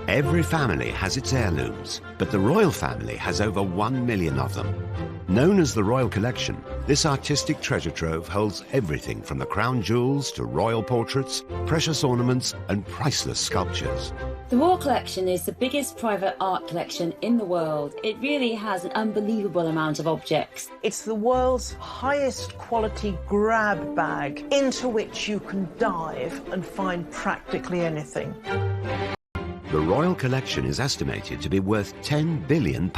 Every family has its heirlooms, but the royal family has over 1 million of them. Known as the Royal Collection, this artistic treasure trove holds everything from the crown jewels to royal portraits, precious ornaments and priceless sculptures. The Royal Collection is the biggest private art collection in the world. It really has an unbelievable amount of objects. It's the world's highest quality grab bag into which you can dive and find practically anything. The Royal Collection is estimated to be worth £10 billion.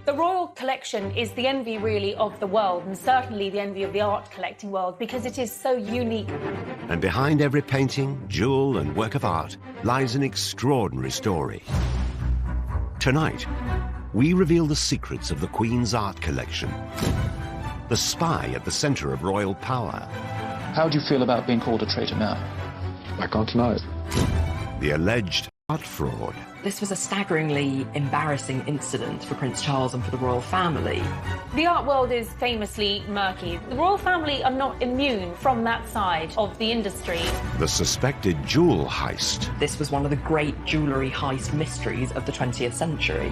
The Royal Collection is the envy, really, of the world, and certainly the envy of the art collecting world, because it is so unique. And behind every painting, jewel and work of art lies an extraordinary story. Tonight, we reveal the secrets of the Queen's art collection, the spy at the centre of royal power. How do you feel about being called a traitor now? I can't deny it. The alleged art fraud. This was a staggeringly embarrassing incident for Prince Charles and for the royal family. The art world is famously murky. The royal family are not immune from that side of the industry. The suspected jewel heist. This was one of the great jewellery heist mysteries of the 20th century.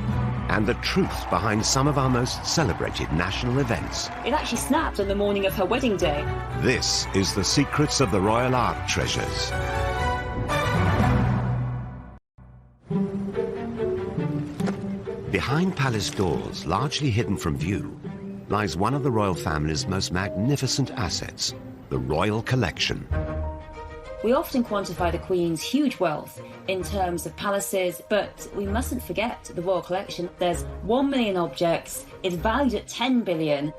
And the truth behind some of our most celebrated national events. It actually snapped on the morning of her wedding day. This is the secrets of the royal art treasures. Behind palace doors, largely hidden from view, lies one of the royal family's most magnificent assets, the Royal Collection. We often quantify the Queen's huge wealth in terms of palaces, but we mustn't forget the Royal Collection. There's 1 million objects, it's valued at 10 billion.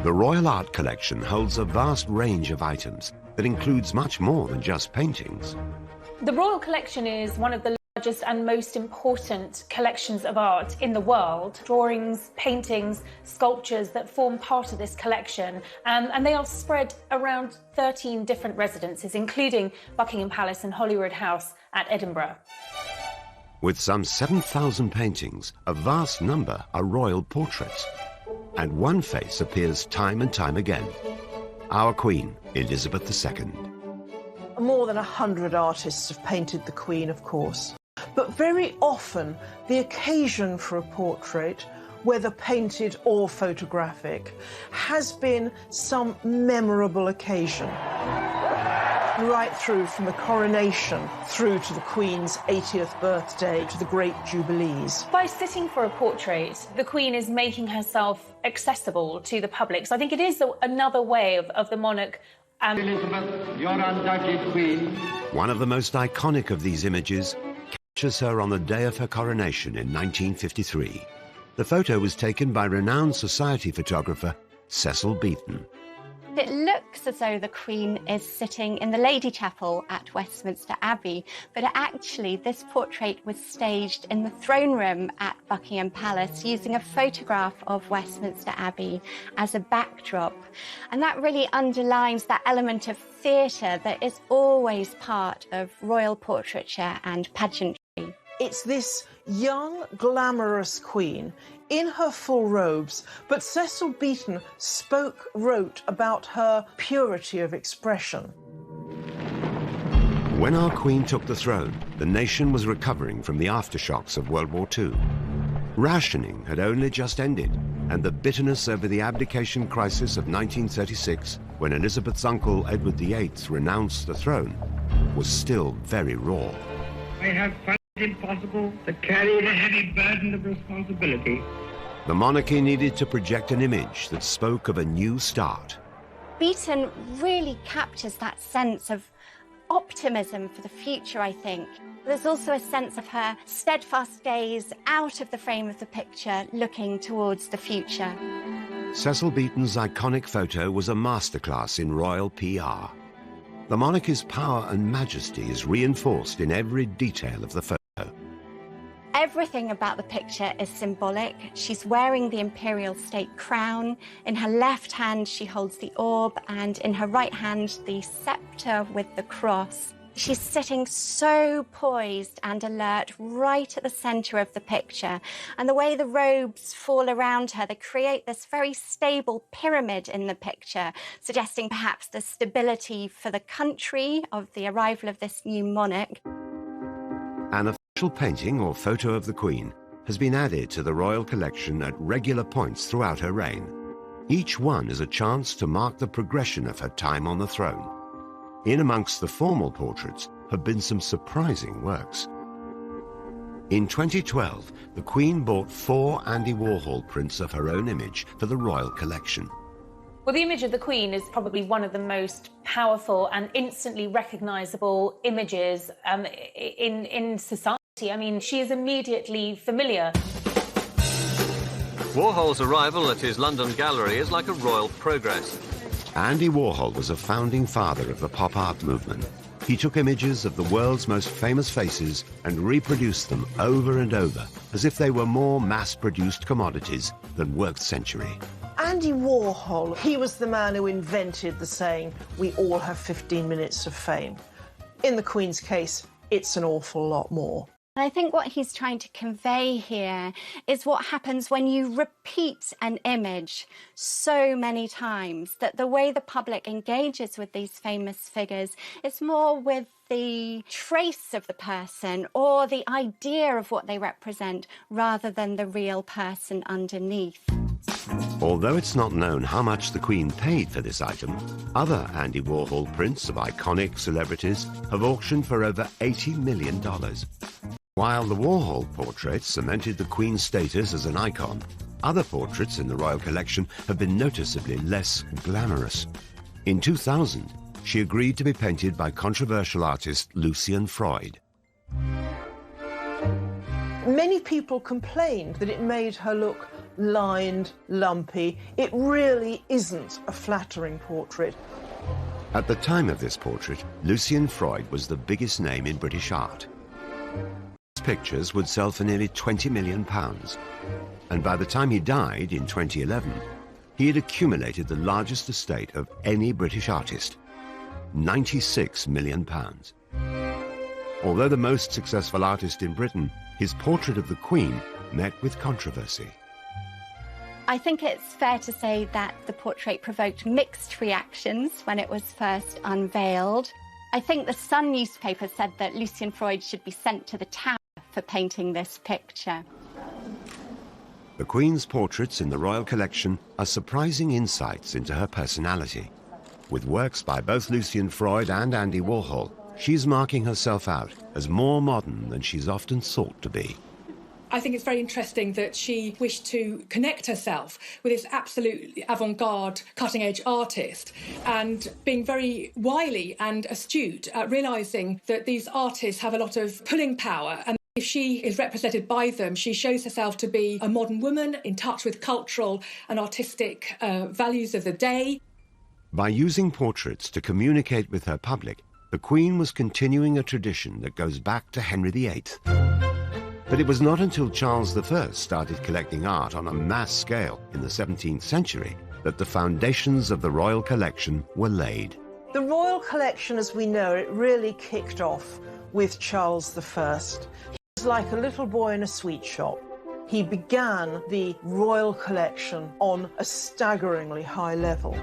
The Royal Art Collection holds a vast range of items that includes much more than just paintings. The Royal Collection is one of the largest and most important collections of art in the world. Drawings, paintings, sculptures that form part of this collection, and they are spread around 13 different residences, including Buckingham Palace and Holyrood House at Edinburgh. With some 7,000 paintings, a vast number are royal portraits. And one face appears time and time again. Our Queen, Elizabeth II. More than 100 artists have painted the Queen, of course. But very often, the occasion for a portrait, whether painted or photographic, has been some memorable occasion. Right through from the coronation through to the Queen's 80th birthday to the great Jubilees. By sitting for a portrait, the Queen is making herself accessible to the public. So I think it is another way of the monarch. Elizabeth, your undoubted Queen. One of the most iconic of these images captures her on the day of her coronation in 1953. The photo was taken by renowned society photographer Cecil Beaton. It looks as though the Queen is sitting in the Lady Chapel at Westminster Abbey, but actually this portrait was staged in the throne room at Buckingham Palace using a photograph of Westminster Abbey as a backdrop. And that really underlines that element of theatre that is always part of royal portraiture and pageantry. It's this young, glamorous Queen in her full robes, but Cecil Beaton wrote about her purity of expression. When our Queen took the throne, the nation was recovering from the aftershocks of World War II. Rationing had only just ended, and the bitterness over the abdication crisis of 1936, when Elizabeth's uncle Edward VIII renounced the throne, was still very raw. I have found it impossible to carry the heavy burden of responsibility. The monarchy needed to project an image that spoke of a new start. Beaton really captures that sense of optimism for the future, I think. There's also a sense of her steadfast gaze out of the frame of the picture, looking towards the future. Cecil Beaton's iconic photo was a masterclass in royal PR. The monarchy's power and majesty is reinforced in every detail of the photo. Everything about the picture is symbolic. She's wearing the imperial state crown. In her left hand, she holds the orb, and in her right hand, the scepter with the cross. She's sitting so poised and alert right at the centre of the picture. And the way the robes fall around her, they create this very stable pyramid in the picture, suggesting perhaps the stability for the country of the arrival of this new monarch. And special painting or photo of the Queen has been added to the royal collection at regular points throughout her reign. Each one is a chance to mark the progression of her time on the throne. In amongst the formal portraits have been some surprising works. In 2012, the Queen bought 4 Andy Warhol prints of her own image for the royal collection. Well, the image of the Queen is probably one of the most powerful and instantly recognisable images in society. I mean, she is immediately familiar. Warhol's arrival at his London gallery is like a royal progress. Andy Warhol was a founding father of the pop art movement. He took images of the world's most famous faces and reproduced them over and over, as if they were more mass-produced commodities than worth century. Andy Warhol, he was the man who invented the saying, "We all have 15 minutes of fame." In the Queen's case, it's an awful lot more. And I think what he's trying to convey here is what happens when you repeat an image so many times, that the way the public engages with these famous figures is more with the trace of the person or the idea of what they represent rather than the real person underneath. Although it's not known how much the Queen paid for this item, other Andy Warhol prints of iconic celebrities have auctioned for over $80 million. While the Warhol portraits cemented the Queen's status as an icon, other portraits in the royal collection have been noticeably less glamorous. In 2000, she agreed to be painted by controversial artist Lucian Freud. Many people complained that it made her look lined, lumpy. It really isn't a flattering portrait. At the time of this portrait, Lucian Freud was the biggest name in British art. His pictures would sell for nearly £20 million, and by the time he died in 2011, he had accumulated the largest estate of any British artist, £96 million. Although the most successful artist in Britain, his portrait of the Queen met with controversy. I think it's fair to say that the portrait provoked mixed reactions when it was first unveiled. I think the Sun newspaper said that Lucian Freud should be sent to the Tower for painting this picture. The Queen's portraits in the royal collection are surprising insights into her personality. With works by both Lucian Freud and Andy Warhol, she's marking herself out as more modern than she's often thought to be. I think it's very interesting that she wished to connect herself with this absolute avant-garde, cutting-edge artist, and being very wily and astute at realising that these artists have a lot of pulling power, and if she is represented by them, she shows herself to be a modern woman in touch with cultural and artistic values of the day. By using portraits to communicate with her public, the Queen was continuing a tradition that goes back to Henry VIII. But it was not until Charles I started collecting art on a mass scale in the 17th century that the foundations of the royal collection were laid. The royal collection, as we know it, really kicked off with Charles I. He was like a little boy in a sweet shop. He began the royal collection on a staggeringly high level.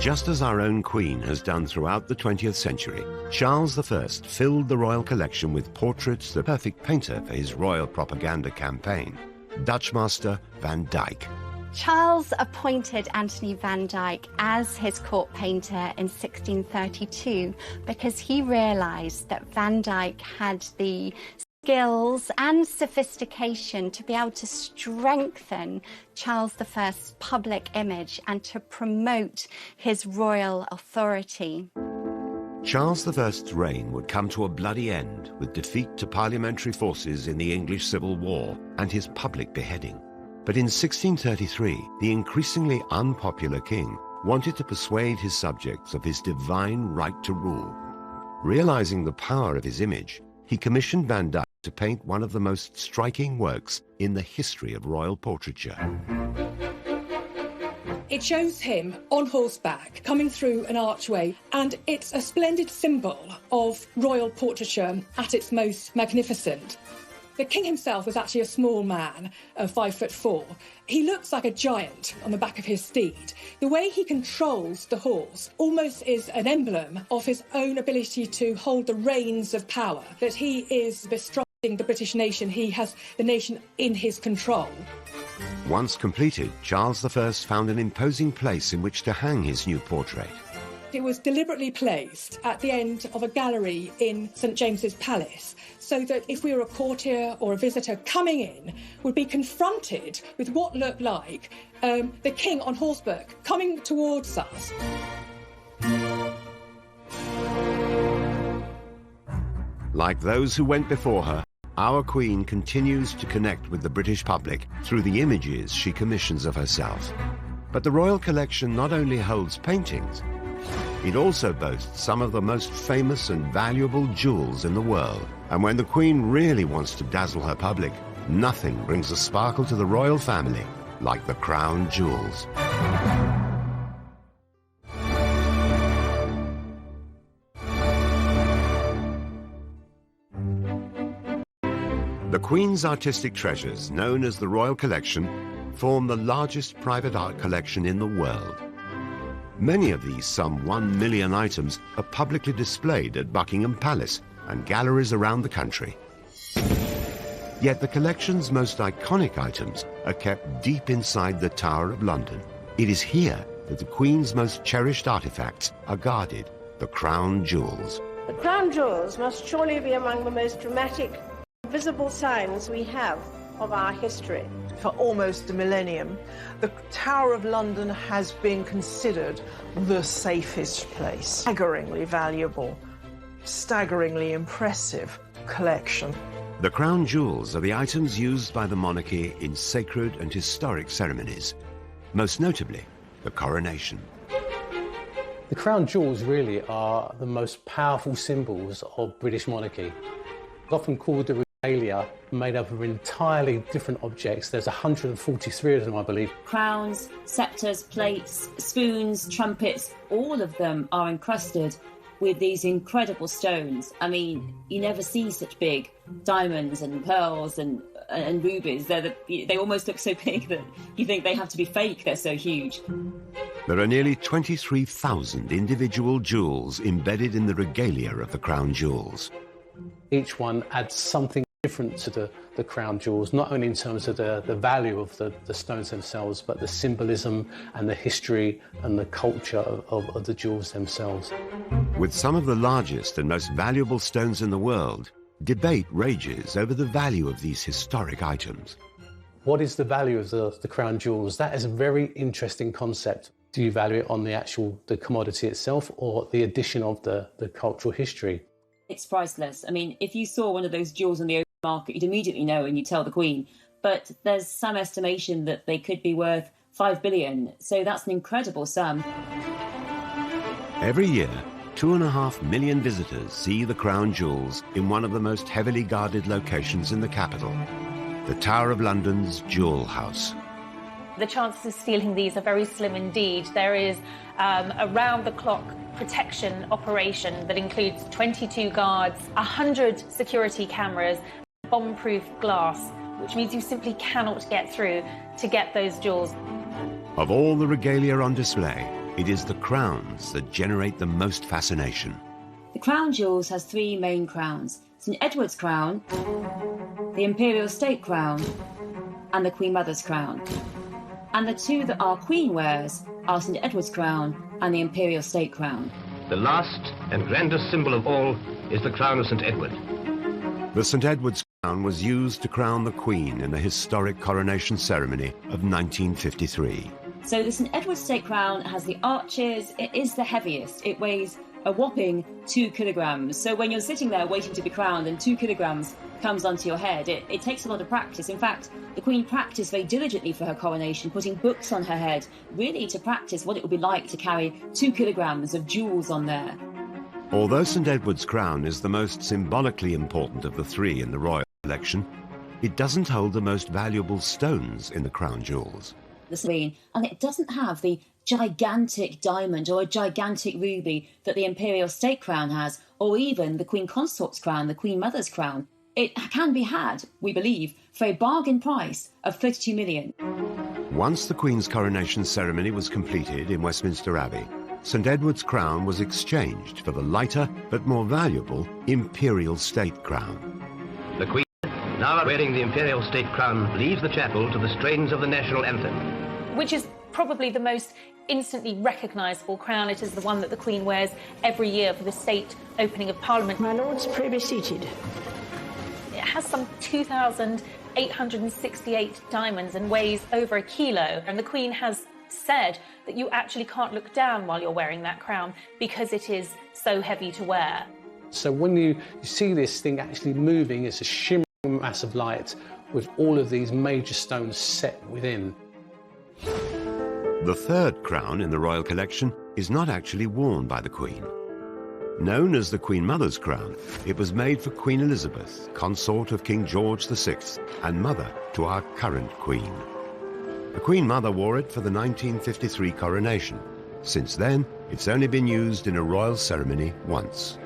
Just as our own Queen has done throughout the 20th century, Charles I filled the royal collection with portraits, the perfect painter for his royal propaganda campaign, Dutch master Van Dyck. Charles appointed Anthony van Dyck as his court painter in 1632 because he realised that Van Dyck had the skills and sophistication to be able to strengthen Charles I's public image and to promote his royal authority. Charles I's reign would come to a bloody end with defeat to parliamentary forces in the English Civil War and his public beheading. But in 1633, the increasingly unpopular king wanted to persuade his subjects of his divine right to rule. Realizing the power of his image, he commissioned Van Dyck to paint one of the most striking works in the history of royal portraiture. It shows him on horseback coming through an archway, and it's a splendid symbol of royal portraiture at its most magnificent. The king himself was actually a small man of 5'4". He looks like a giant on the back of his steed. The way he controls the horse almost is an emblem of his own ability to hold the reins of power, that he is bestrutting the British nation. He has the nation in his control. Once completed, Charles I found an imposing place in which to hang his new portrait. It was deliberately placed at the end of a gallery in St James's Palace, so that if we were a courtier or a visitor coming in, would be confronted with what looked like the king on horseback coming towards us. Like those who went before her, our Queen continues to connect with the British public through the images she commissions of herself. But the Royal Collection not only holds paintings, it also boasts some of the most famous and valuable jewels in the world. And when the Queen really wants to dazzle her public, nothing brings a sparkle to the royal family like the crown jewels. The Queen's artistic treasures, known as the Royal Collection, form the largest private art collection in the world. Many of these some 1 million items are publicly displayed at Buckingham Palace and galleries around the country. Yet the collection's most iconic items are kept deep inside the Tower of London. It is here that the Queen's most cherished artifacts are guarded, the crown jewels. The crown jewels must surely be among the most dramatic, visible signs we have of our history. For almost a millennium, the Tower of London has been considered the safest place. Staggeringly valuable, staggeringly impressive collection. The crown jewels are the items used by the monarchy in sacred and historic ceremonies, most notably the coronation. The crown jewels really are the most powerful symbols of British monarchy. Often called the regalia, made up of entirely different objects. There's 143 of them, I believe. Crowns, sceptres, plates, spoons, trumpets, all of them are encrusted with these incredible stones. I mean, you never see such big diamonds and pearls and rubies. They almost look so big that you think they have to be fake, they're so huge. There are nearly 23,000 individual jewels embedded in the regalia of the crown jewels. Each one adds something different to the crown jewels, not only in terms of the value of the stones themselves, but the symbolism and the history and the culture of the jewels themselves. With some of the largest and most valuable stones in the world, debate rages over the value of these historic items. What is the value of the crown jewels? That is a very interesting concept. Do you value it on the commodity itself or the addition of the cultural history? It's priceless. I mean, if you saw one of those jewels on the open market, you'd immediately know and you'd tell the Queen. But there's some estimation that they could be worth 5 billion. So that's an incredible sum. Every year, 2.5 million visitors see the crown jewels in one of the most heavily guarded locations in the capital, the Tower of London's Jewel House. The chances of stealing these are very slim indeed. There is a round-the-clock protection operation that includes 22 guards, 100 security cameras, bomb-proof glass, which means you simply cannot get through to get those jewels. Of all the regalia on display, it is the crowns that generate the most fascination. The crown jewels has 3 main crowns: St Edward's crown, the Imperial State crown, and the Queen Mother's crown. And the 2 that our Queen wears are St Edward's crown and the Imperial State crown. The last and grandest symbol of all is the crown of St Edward. The St Edward's crown was used to crown the Queen in the historic coronation ceremony of 1953. So the St Edward's State crown has the arches. It is the heaviest. It weighs a whopping 2 kilograms. So when you're sitting there waiting to be crowned and 2 kilograms comes onto your head, it takes a lot of practice. In fact, the Queen practiced very diligently for her coronation, putting books on her head, really to practice what it would be like to carry 2 kilograms of jewels on there. Although St Edward's crown is the most symbolically important of the 3 in the royal collection, it doesn't hold the most valuable stones in the crown jewels. And it doesn't have the gigantic diamond or a gigantic ruby that the Imperial State crown has, or even the Queen Consort's crown, the Queen Mother's crown. It can be had, we believe, for a bargain price of 32 million. Once the Queen's coronation ceremony was completed in Westminster Abbey, St Edward's crown was exchanged for the lighter but more valuable imperial state crown. The Queen, now wearing the imperial state crown, leaves the chapel to the strains of the national anthem. Which is probably the most instantly recognisable crown. It is the one that the Queen wears every year for the state opening of Parliament. My lords, pray be seated. It has some 2,868 diamonds and weighs over a kilo. And the Queen has said that you actually can't look down while you're wearing that crown because it is so heavy to wear. So when you see this thing actually moving, it's a shimmering mass of light with all of these major stones set within. The third crown in the royal collection is not actually worn by the Queen. Known as the Queen Mother's crown, it was made for Queen Elizabeth, consort of King George VI and mother to our current Queen. The Queen Mother wore it for the 1953 coronation. Since then, it's only been used in a royal ceremony once.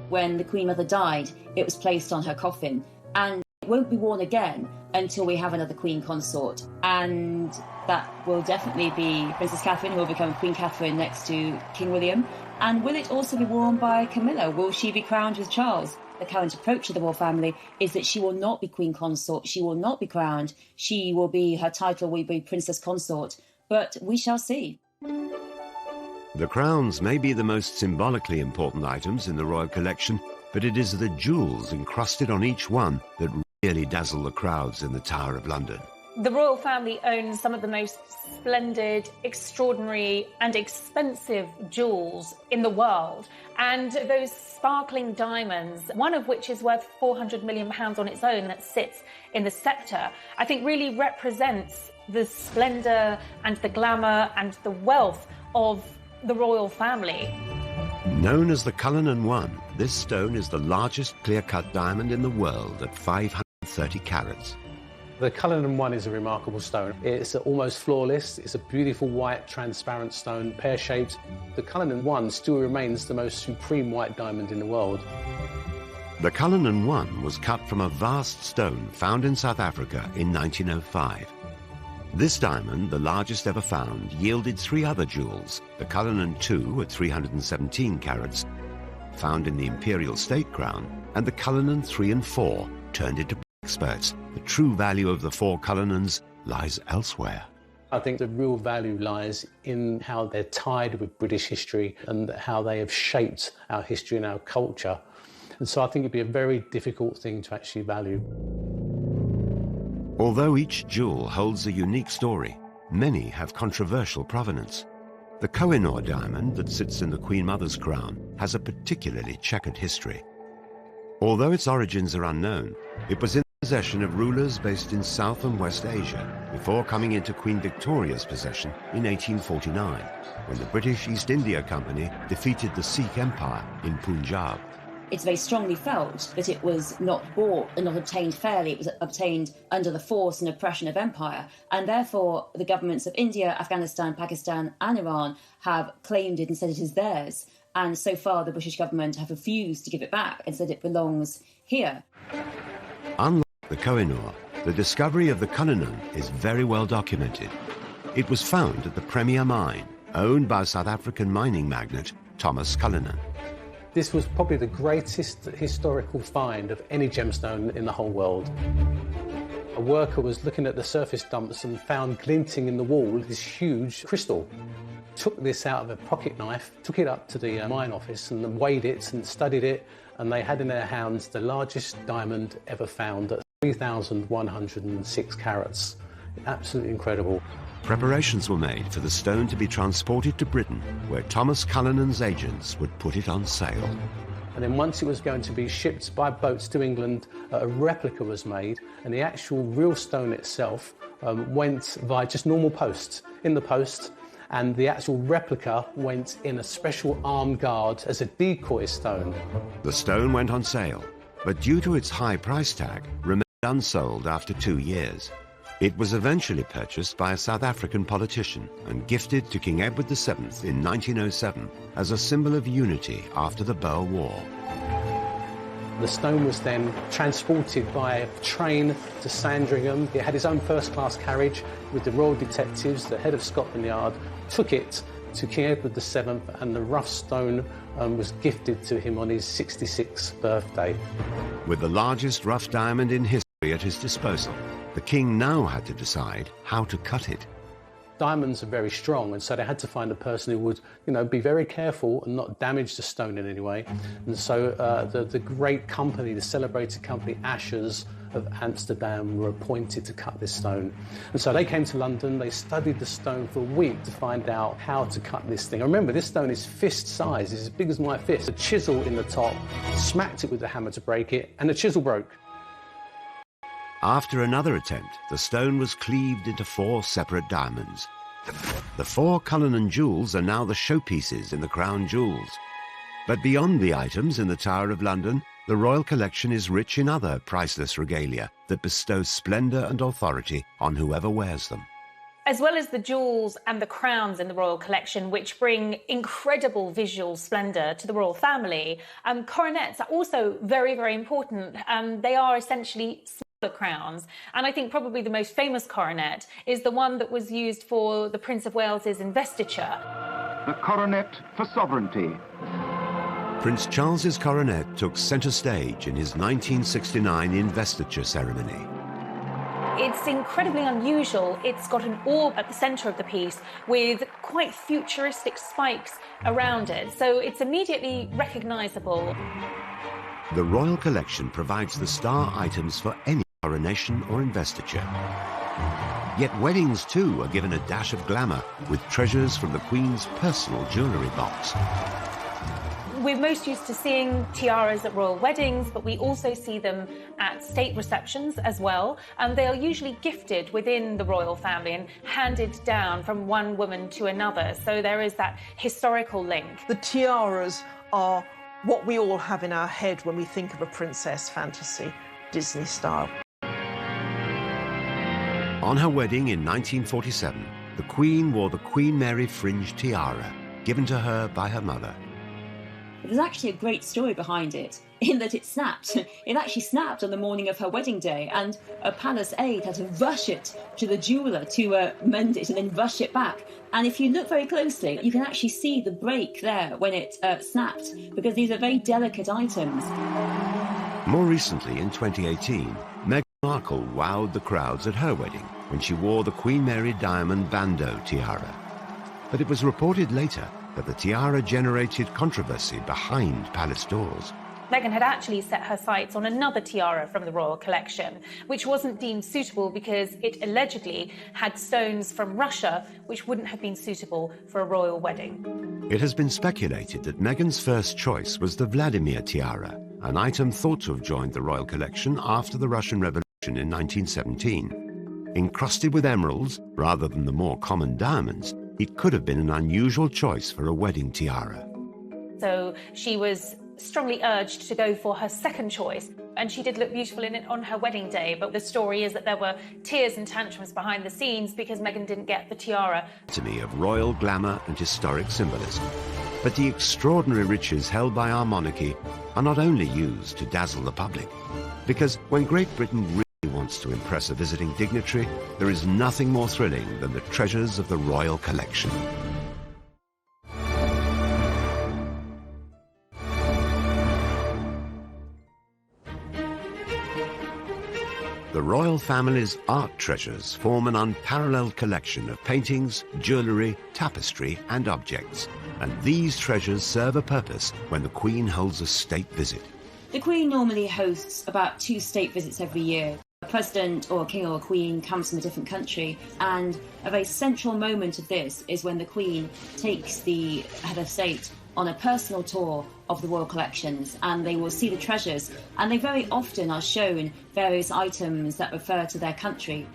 When the Queen Mother died, it was placed on her coffin, and it won't be worn again until we have another Queen consort. And that will definitely be Princess Catherine, who will become Queen Catherine next to King William. And will it also be worn by Camilla? Will she be crowned with Charles? The current approach to the royal family is that she will not be Queen Consort, she will not be crowned, her title will be Princess Consort, but we shall see. The crowns may be the most symbolically important items in the royal collection, but it is the jewels encrusted on each one that really dazzle the crowds in the Tower of London. The royal family owns some of the most splendid, extraordinary and expensive jewels in the world. And those sparkling diamonds, one of which is worth £400 million on its own that sits in the sceptre, I think really represents the splendour and the glamour and the wealth of the royal family. Known as the Cullinan One, this stone is the largest clear-cut diamond in the world at 530 carats. The Cullinan One is a remarkable stone. It's almost flawless. It's a beautiful white, transparent stone, pear-shaped. The Cullinan One still remains the most supreme white diamond in the world. The Cullinan One was cut from a vast stone found in South Africa in 1905. This diamond, the largest ever found, yielded three other jewels, the Cullinan II at 317 carats, found in the Imperial State Crown, and the Cullinan III and IV, turned into experts. The true value of the four Cullinans lies elsewhere. I think the real value lies in how they're tied with British history and how they have shaped our history and our culture. And so I think it'd be a very difficult thing to actually value. Although each jewel holds a unique story, many have controversial provenance. The Koh-i-Noor diamond that sits in the Queen Mother's crown has a particularly checkered history. Although its origins are unknown, it was in possession of rulers based in South and West Asia before coming into Queen Victoria's possession in 1849, when the British East India Company defeated the Sikh Empire in Punjab. It's very strongly felt that it was not bought and not obtained fairly. It was obtained under the force and oppression of empire, and therefore the governments of India, Afghanistan, Pakistan and Iran have claimed it and said it is theirs. And so far the British government have refused to give it back and said it belongs here. Unlike the Koh-i-Noor, the discovery of the Cullinan is very well documented. It was found at the Premier Mine, owned by South African mining magnate Thomas Cullinan. This was probably the greatest historical find of any gemstone in the whole world. A worker was looking at the surface dumps and found glinting in the wall this huge crystal. Took this out of a pocket knife, took it up to the mine office and weighed it and studied it, and they had in their hands the largest diamond ever found at 3,106 carats. Absolutely incredible. Preparations were made for the stone to be transported to Britain, where Thomas Cullinan's agents would put it on sale. And then once it was going to be shipped by boats to England, a replica was made, and the actual real stone itself went via just normal posts in the post, and the actual replica went in a special armed guard as a decoy stone. The stone went on sale, but due to its high price tag, remained unsold after 2 years. It was eventually purchased by a South African politician and gifted to King Edward VII in 1907 as a symbol of unity after the Boer War. The stone was then transported by train to Sandringham. It had its own first-class carriage with the royal detectives. The head of Scotland Yard took it to King Edward VII, and the rough stone was gifted to him on his 66th birthday. With the largest rough diamond in history at his disposal, the king now had to decide how to cut it. Diamonds are very strong, and so they had to find a person who would, be very careful and not damage the stone in any way. And so the great company, the celebrated company Ashers of Amsterdam, were appointed to cut this stone. And so they came to London, they studied the stone for a week to find out how to cut this thing. And remember, this stone is fist size, it's as big as my fist. A chisel in the top, smacked it with the hammer to break it, and the chisel broke. After another attempt, the stone was cleaved into 4 separate diamonds. The 4 Cullinan jewels are now the showpieces in the crown jewels. But beyond the items in the Tower of London, the royal collection is rich in other priceless regalia that bestow splendour and authority on whoever wears them. As well as the jewels and the crowns in the royal collection, which bring incredible visual splendour to the royal family, coronets are also very, very important. They are essentially smaller crowns. And I think probably the most famous coronet is the one that was used for the Prince of Wales's investiture. The coronet for sovereignty. Prince Charles's coronet took centre stage in his 1969 investiture ceremony. It's incredibly unusual. It's got an orb at the centre of the piece with quite futuristic spikes around it, so it's immediately recognisable. The royal collection provides the star items for any coronation or investiture. Yet weddings too are given a dash of glamour with treasures from the Queen's personal jewellery box. We're most used to seeing tiaras at royal weddings, but we also see them at state receptions as well. And they are usually gifted within the royal family and handed down from one woman to another. So there is that historical link. The tiaras are what we all have in our head when we think of a princess fantasy, Disney style. On her wedding in 1947, the Queen wore the Queen Mary fringe tiara, given to her by her mother. There's actually a great story behind it, in that it snapped. It actually snapped on the morning of her wedding day, and a palace aide had to rush it to the jeweller to mend it and then rush it back. And if you look very closely, you can actually see the break there when it snapped, because these are very delicate items. More recently, in 2018, Meghan Markle wowed the crowds at her wedding when she wore the Queen Mary diamond bandeau tiara. But it was reported later that the tiara generated controversy behind palace doors. Meghan had actually set her sights on another tiara from the royal collection, which wasn't deemed suitable because it allegedly had stones from Russia, which wouldn't have been suitable for a royal wedding. It has been speculated that Meghan's first choice was the Vladimir tiara, an item thought to have joined the royal collection after the Russian Revolution in 1917. Encrusted with emeralds, rather than the more common diamonds, it could have been an unusual choice for a wedding tiara. So she was strongly urged to go for her second choice, and she did look beautiful in it on her wedding day, but the story is that there were tears and tantrums behind the scenes because Meghan didn't get the tiara. To me, of royal glamour and historic symbolism. But the extraordinary riches held by our monarchy are not only used to dazzle the public, because when Great Britain really wants to impress a visiting dignitary, there is nothing more thrilling than the treasures of the royal collection. The royal family's art treasures form an unparalleled collection of paintings, jewellery, tapestry and objects. And these treasures serve a purpose when the Queen holds a state visit. The Queen normally hosts about 2 state visits every year. A president or a king or a queen comes from a different country, and a very central moment of this is when the Queen takes the head of state on a personal tour of the royal collections, and they will see the treasures, and they very often are shown various items that refer to their country.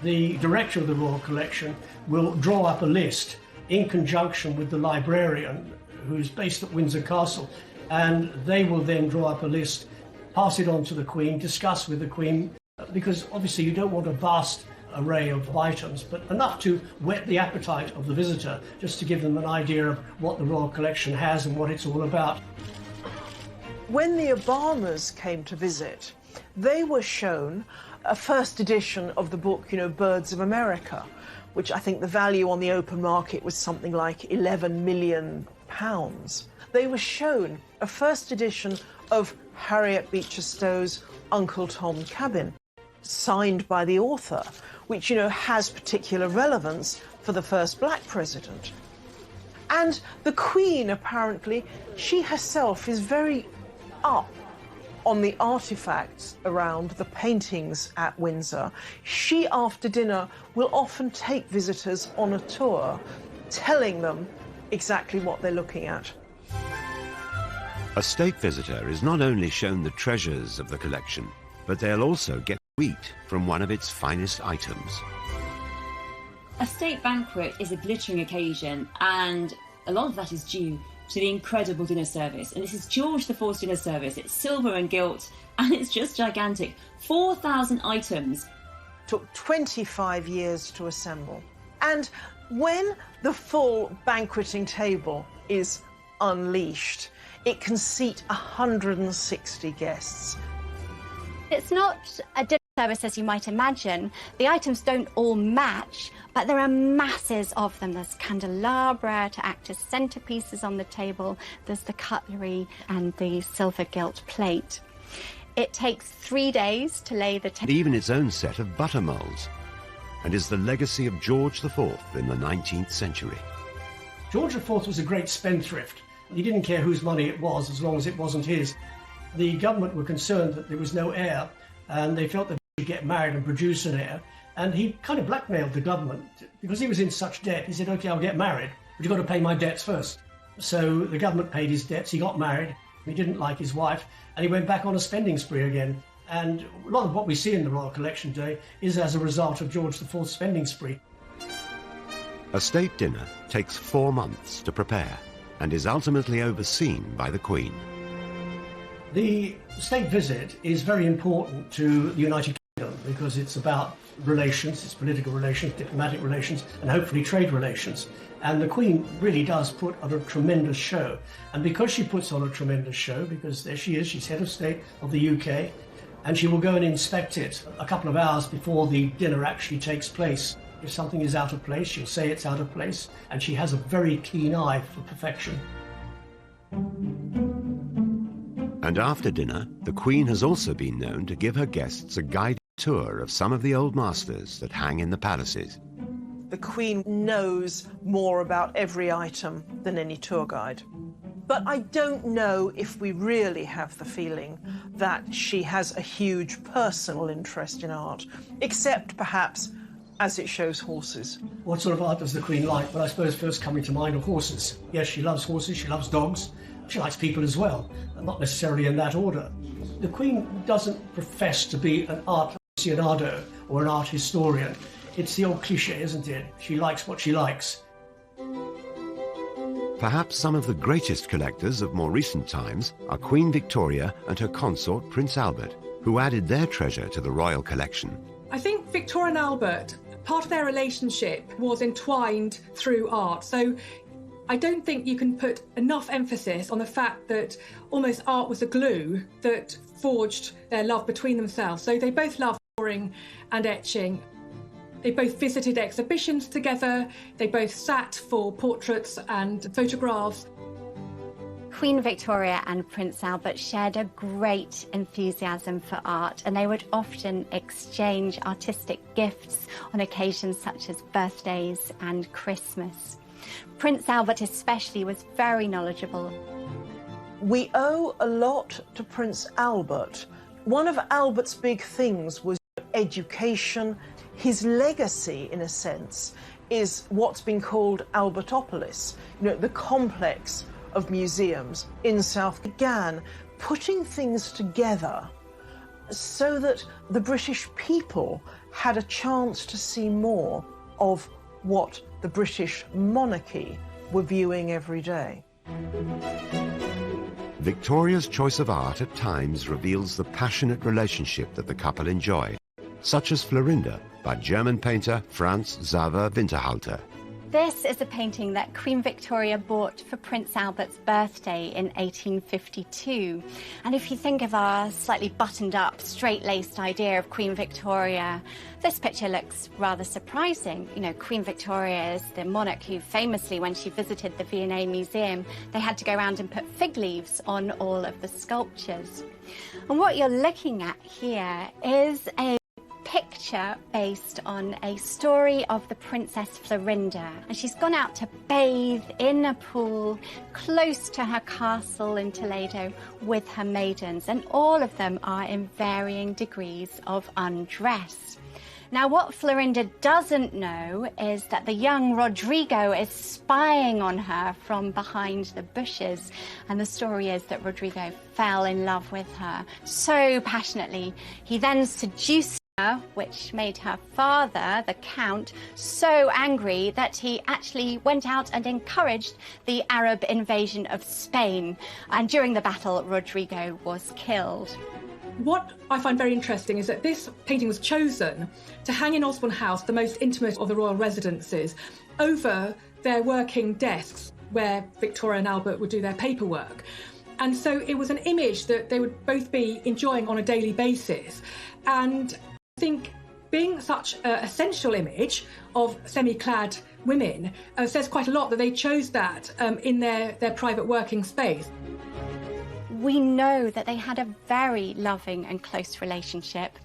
The director of the royal collection will draw up a list in conjunction with the librarian who's based at Windsor Castle, and they will then draw up a list, pass it on to the Queen, discuss with the Queen, because obviously you don't want a vast array of items, but enough to whet the appetite of the visitor, just to give them an idea of what the royal collection has and what it's all about. When the Obamas came to visit, they were shown a first edition of the book, Birds of America, which I think the value on the open market was something like £11 million. They were shown a first edition of Harriet Beecher Stowe's Uncle Tom Cabin, signed by the author, which, has particular relevance for the first black president. And the Queen, apparently, she herself is very up on the artifacts around the paintings at Windsor. She, after dinner, will often take visitors on a tour, telling them exactly what they're looking at. A state visitor is not only shown the treasures of the collection, but they'll also get wheat from one of its finest items. A state banquet is a glittering occasion, and a lot of that is due to the incredible dinner service. And this is George IV's dinner service. It's silver and gilt, and it's just gigantic. 4,000 items. Took 25 years to assemble. And when the full banqueting table is unleashed, it can seat 160 guests. It's not a dinner service as you might imagine. The items don't all match, but there are masses of them. There's candelabra to act as centerpieces on the table. There's the cutlery and the silver gilt plate. It takes 3 days to lay the table. Even its own set of butter molds, and is the legacy of George IV in the 19th century. George IV was a great spendthrift. He didn't care whose money it was as long as it wasn't his. The government were concerned that there was no heir, and they felt that he should get married and produce an heir. And he kind of blackmailed the government because he was in such debt. He said, OK, I'll get married, but you've got to pay my debts first. So the government paid his debts. He got married. He didn't like his wife, and he went back on a spending spree again. And a lot of what we see in the Royal Collection Day is as a result of George IV's spending spree. A state dinner takes 4 months to prepare and is ultimately overseen by the Queen. The state visit is very important to the United Kingdom because it's about relations, it's political relations, diplomatic relations, and hopefully trade relations. And the Queen really does put on a tremendous show. And because she puts on a tremendous show, because there she is, she's head of state of the UK, and she will go and inspect it a couple of hours before the dinner actually takes place. If something is out of place, she'll say it's out of place, and she has a very keen eye for perfection. And after dinner, the Queen has also been known to give her guests a guided tour of some of the old masters that hang in the palaces. The Queen knows more about every item than any tour guide. But I don't know if we really have the feeling that she has a huge personal interest in art, except perhaps as it shows horses. What sort of art does the Queen like? Well, I suppose first coming to mind are horses. Yes, she loves horses, she loves dogs, she likes people as well, not necessarily in that order. The Queen doesn't profess to be an art aficionado or an art historian. It's the old cliché, isn't it? She likes what she likes. Perhaps some of the greatest collectors of more recent times are Queen Victoria and her consort Prince Albert, who added their treasure to the royal collection. I think Victoria and Albert, part of their relationship was entwined through art. So I don't think you can put enough emphasis on the fact that almost art was the glue that forged their love between themselves. So they both loved drawing and etching. They both visited exhibitions together. They both sat for portraits and photographs. Queen Victoria and Prince Albert shared a great enthusiasm for art, and they would often exchange artistic gifts on occasions such as birthdays and Christmas. Prince Albert especially was very knowledgeable. We owe a lot to Prince Albert. One of Albert's big things was education. His legacy, in a sense, is what's been called Albertopolis, the complex of museums in South, began putting things together so that the British people had a chance to see more of what the British monarchy were viewing every day. Victoria's choice of art at times reveals the passionate relationship that the couple enjoyed, such as Florinda by German painter Franz Xaver Winterhalter. This is a painting that Queen Victoria bought for Prince Albert's birthday in 1852. And if you think of our slightly buttoned up, straight-laced idea of Queen Victoria, this picture looks rather surprising. You know, Queen Victoria is the monarch who famously, when she visited the V&A Museum, they had to go around and put fig leaves on all of the sculptures. And what you're looking at here is a picture based on a story of the Princess Florinda, and she's gone out to bathe in a pool close to her castle in Toledo with her maidens, and all of them are in varying degrees of undress. Now, what Florinda doesn't know is that the young Rodrigo is spying on her from behind the bushes, and the story is that Rodrigo fell in love with her so passionately he then seduced her, which made her father, the Count, so angry that he actually went out and encouraged the Arab invasion of Spain. And during the battle, Rodrigo was killed. What I find very interesting is that this painting was chosen to hang in Osborne House, the most intimate of the royal residences, over their working desks where Victoria and Albert would do their paperwork. And so it was an image that they would both be enjoying on a daily basis. And I think being such an essential image of semi-clad women says quite a lot that they chose that in their private working space. We know that they had a very loving and close relationship.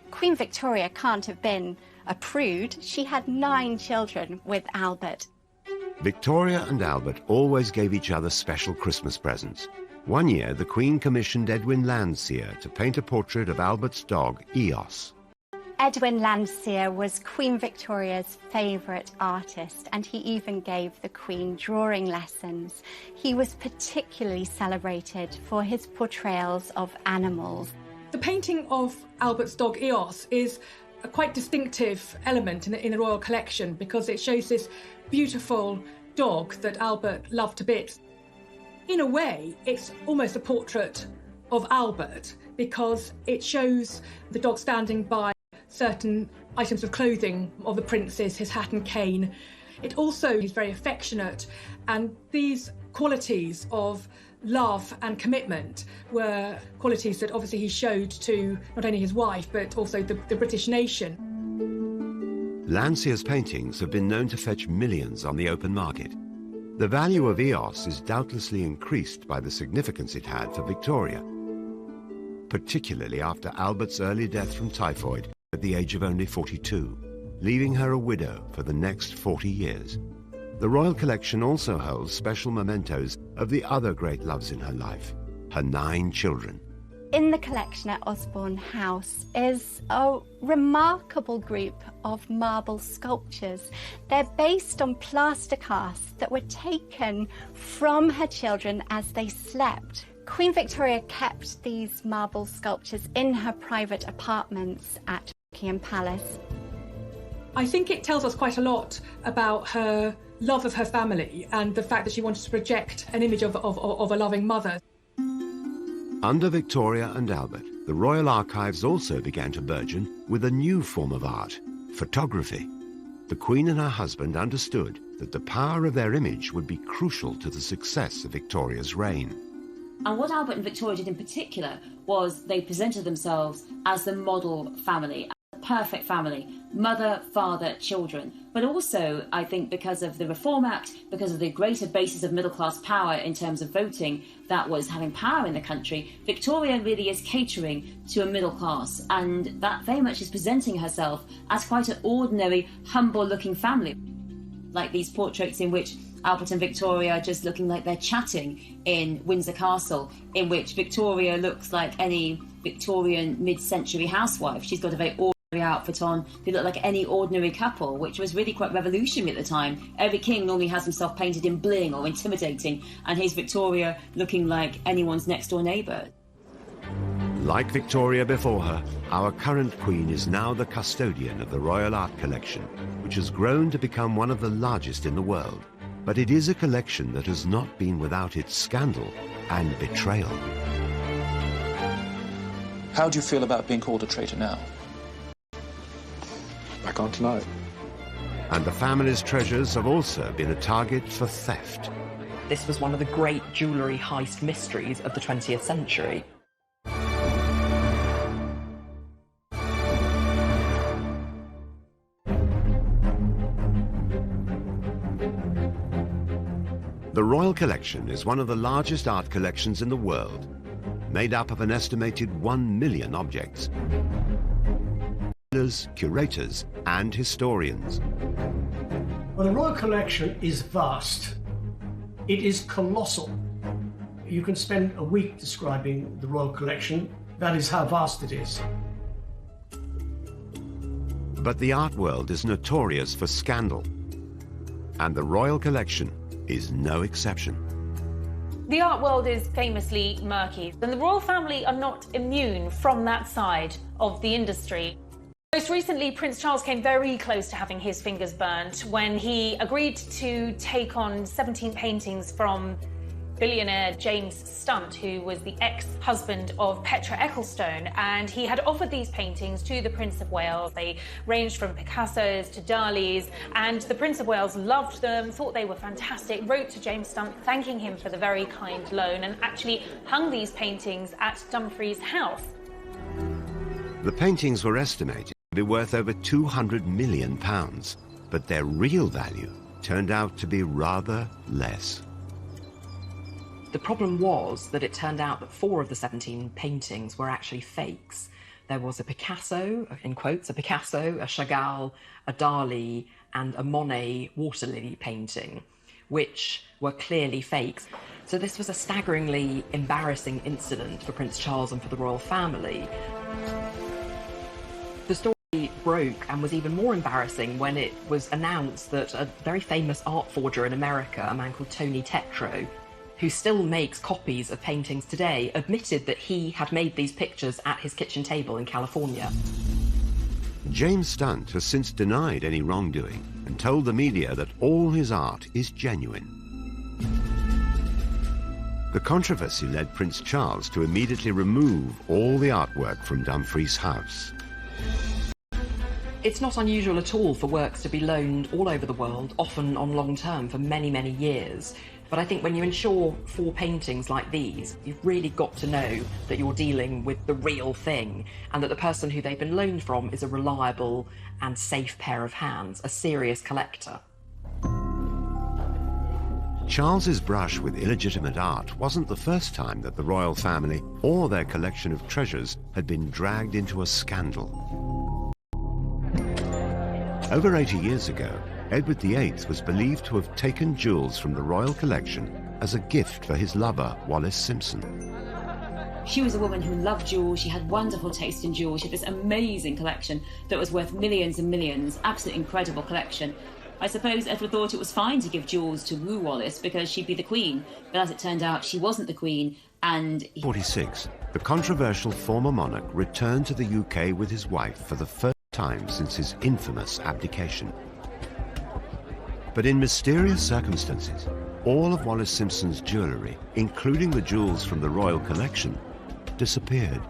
Queen Victoria can't have been a prude. She had 9 children with Albert. Victoria and Albert always gave each other special Christmas presents. One year, the Queen commissioned Edwin Landseer to paint a portrait of Albert's dog, Eos. Edwin Landseer was Queen Victoria's favourite artist, and he even gave the Queen drawing lessons. He was particularly celebrated for his portrayals of animals. The painting of Albert's dog Eos is a quite distinctive element in the royal collection because it shows this beautiful dog that Albert loved to bits. In a way, it's almost a portrait of Albert because it shows the dog standing by certain items of clothing of the princes, his hat and cane. It also is very affectionate, and these qualities of love and commitment were qualities that obviously he showed to not only his wife but also the British nation. Landseer's paintings have been known to fetch millions on the open market. The value of Eos is doubtlessly increased by the significance it had for Victoria, particularly after Albert's early death from typhoid at the age of only 42, leaving her a widow for the next 40 years. The Royal Collection also holds special mementos of the other great loves in her life, her 9 children. In the collection at Osborne House is a remarkable group of marble sculptures. They're based on plaster casts that were taken from her children as they slept. Queen Victoria kept these marble sculptures in her private apartments at Buckingham Palace. I think it tells us quite a lot about her love of her family and the fact that she wanted to project an image of a loving mother. Under Victoria and Albert, the Royal Archives also began to burgeon with a new form of art, photography. The Queen and her husband understood that the power of their image would be crucial to the success of Victoria's reign. And what Albert and Victoria did in particular was they presented themselves as the model family, a perfect family, mother, father, children. But also, I think because of the Reform Act, because of the greater basis of middle-class power in terms of voting that was having power in the country, Victoria really is catering to a middle class, and that very much is presenting herself as quite an ordinary, humble-looking family. Like these portraits in which Albert and Victoria are just looking like they're chatting in Windsor Castle, in which Victoria looks like any Victorian mid-century housewife. She's got a very ordinary outfit on. They look like any ordinary couple, which was really quite revolutionary at the time. Every king normally has himself painted in bling or intimidating, and here's Victoria looking like anyone's next-door neighbour. Like Victoria before her, our current Queen is now the custodian of the Royal Art Collection, which has grown to become one of the largest in the world. But it is a collection that has not been without its scandal and betrayal. How do you feel about being called a traitor now? I can't deny it. And the family's treasures have also been a target for theft. This was one of the great jewellery heist mysteries of the 20th century. The Royal Collection is one of the largest art collections in the world, made up of an estimated 1 million objects. Curators and historians. Well, the Royal Collection is vast. It is colossal. You can spend a week describing the Royal Collection. That is how vast it is. But the art world is notorious for scandal, and the Royal Collection is no exception. The art world is famously murky, and the royal family are not immune from that side of the industry. Most recently, Prince Charles came very close to having his fingers burnt when he agreed to take on 17 paintings from billionaire James Stunt, who was the ex-husband of Petra Ecclestone, and he had offered these paintings to the Prince of Wales. They ranged from Picasso's to Dali's, and the Prince of Wales loved them, thought they were fantastic, wrote to James Stunt thanking him for the very kind loan, and actually hung these paintings at Dumfries' house. The paintings were estimated to be worth over £200 million, but their real value turned out to be rather less. The problem was that it turned out that 4 of the 17 paintings were actually fakes. There was a Picasso, in quotes, a Picasso, a Chagall, a Dali, and a Monet water lily painting, which were clearly fakes. So this was a staggeringly embarrassing incident for Prince Charles and for the royal family. The story broke and was even more embarrassing when it was announced that a very famous art forger in America, a man called Tony Tetreault, who still makes copies of paintings today, admitted that he had made these pictures at his kitchen table in California. James Stunt has since denied any wrongdoing and told the media that all his art is genuine. The controversy led Prince Charles to immediately remove all the artwork from Dumfries' house. It's not unusual at all for works to be loaned all over the world, often on long term for many, many years. But I think when you insure 4 paintings like these, you've really got to know that you're dealing with the real thing and that the person who they've been loaned from is a reliable and safe pair of hands, a serious collector. Charles's brush with illegitimate art wasn't the first time that the royal family or their collection of treasures had been dragged into a scandal. Over 80 years ago, Edward VIII was believed to have taken jewels from the royal collection as a gift for his lover, Wallis Simpson. She was a woman who loved jewels. She had wonderful taste in jewels. She had this amazing collection that was worth millions and millions, absolutely incredible collection. I suppose Edward thought it was fine to give jewels to woo Wallis because she'd be the queen, but as it turned out, she wasn't the queen, and... 46, the controversial former monarch returned to the UK with his wife for the first time since his infamous abdication. But in mysterious circumstances, all of Wallis Simpson's jewellery, including the jewels from the royal collection, disappeared.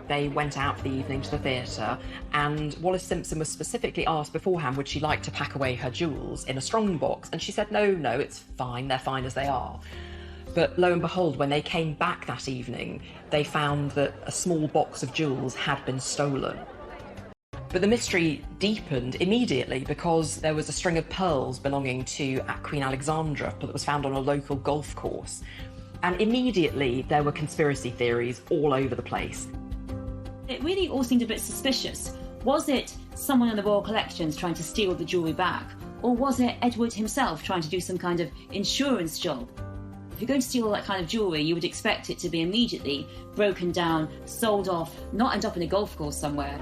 They went out for the evening to the theatre, and Wallis Simpson was specifically asked beforehand would she like to pack away her jewels in a strong box, and she said no, it's fine, they're fine as they are. But lo and behold, when they came back that evening, they found that a small box of jewels had been stolen. But the mystery deepened immediately because there was a string of pearls belonging to Queen Alexandra that was found on a local golf course. And immediately there were conspiracy theories all over the place. It really all seemed a bit suspicious. Was it someone in the royal collections trying to steal the jewellery back? Or was it Edward himself trying to do some kind of insurance job? If you're going to steal all that kind of jewellery, you would expect it to be immediately broken down, sold off, not end up in a golf course somewhere.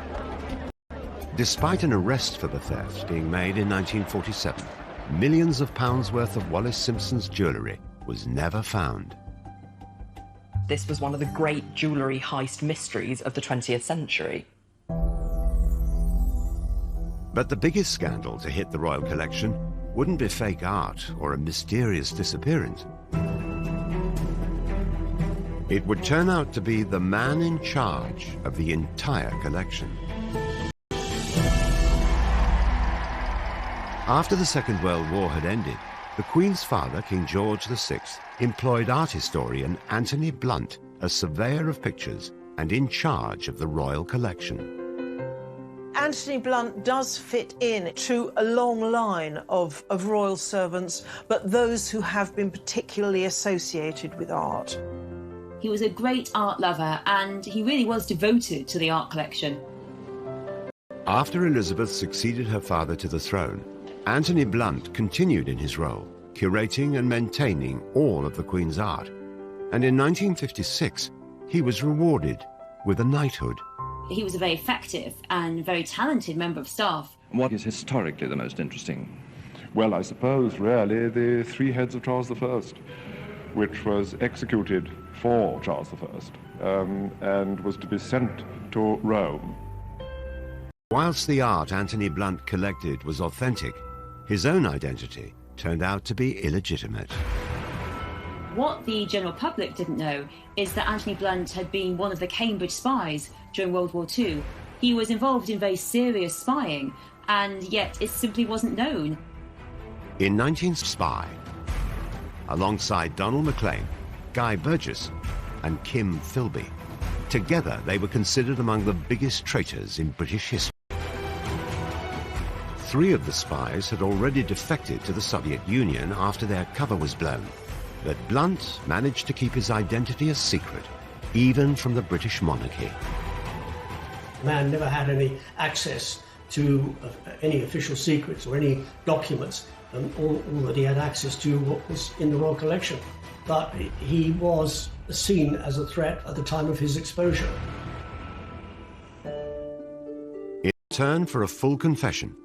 Despite an arrest for the theft being made in 1947, millions of pounds worth of Wallis Simpson's jewellery was never found. This was one of the great jewellery heist mysteries of the 20th century. But the biggest scandal to hit the royal collection wouldn't be fake art or a mysterious disappearance. It would turn out to be the man in charge of the entire collection. After the Second World War had ended, the Queen's father, King George VI, employed art historian Anthony Blunt as surveyor of pictures and in charge of the royal collection. Anthony Blunt does fit in to a long line of royal servants, but those who have been particularly associated with art. He was a great art lover and he really was devoted to the art collection. After Elizabeth succeeded her father to the throne, Anthony Blunt continued in his role, curating and maintaining all of the Queen's art. And in 1956, he was rewarded with a knighthood. He was a very effective and very talented member of staff. What is historically the most interesting? Well, I suppose really the three heads of Charles I, which was executed for Charles I and was to be sent to Rome. Whilst the art Anthony Blunt collected was authentic, his own identity turned out to be illegitimate. What the general public didn't know is that Anthony Blunt had been one of the Cambridge spies during World War II. He was involved in very serious spying, and yet it simply wasn't known. In 19spy, alongside Donald Maclean, Guy Burgess and Kim Philby, together they were considered among the biggest traitors in British history. 3 of the spies had already defected to the Soviet Union after their cover was blown. But Blunt managed to keep his identity a secret, even from the British monarchy. The man never had any access to any official secrets or any documents. All that he had access to was in the royal collection. But he was seen as a threat at the time of his exposure. In return for a full confession,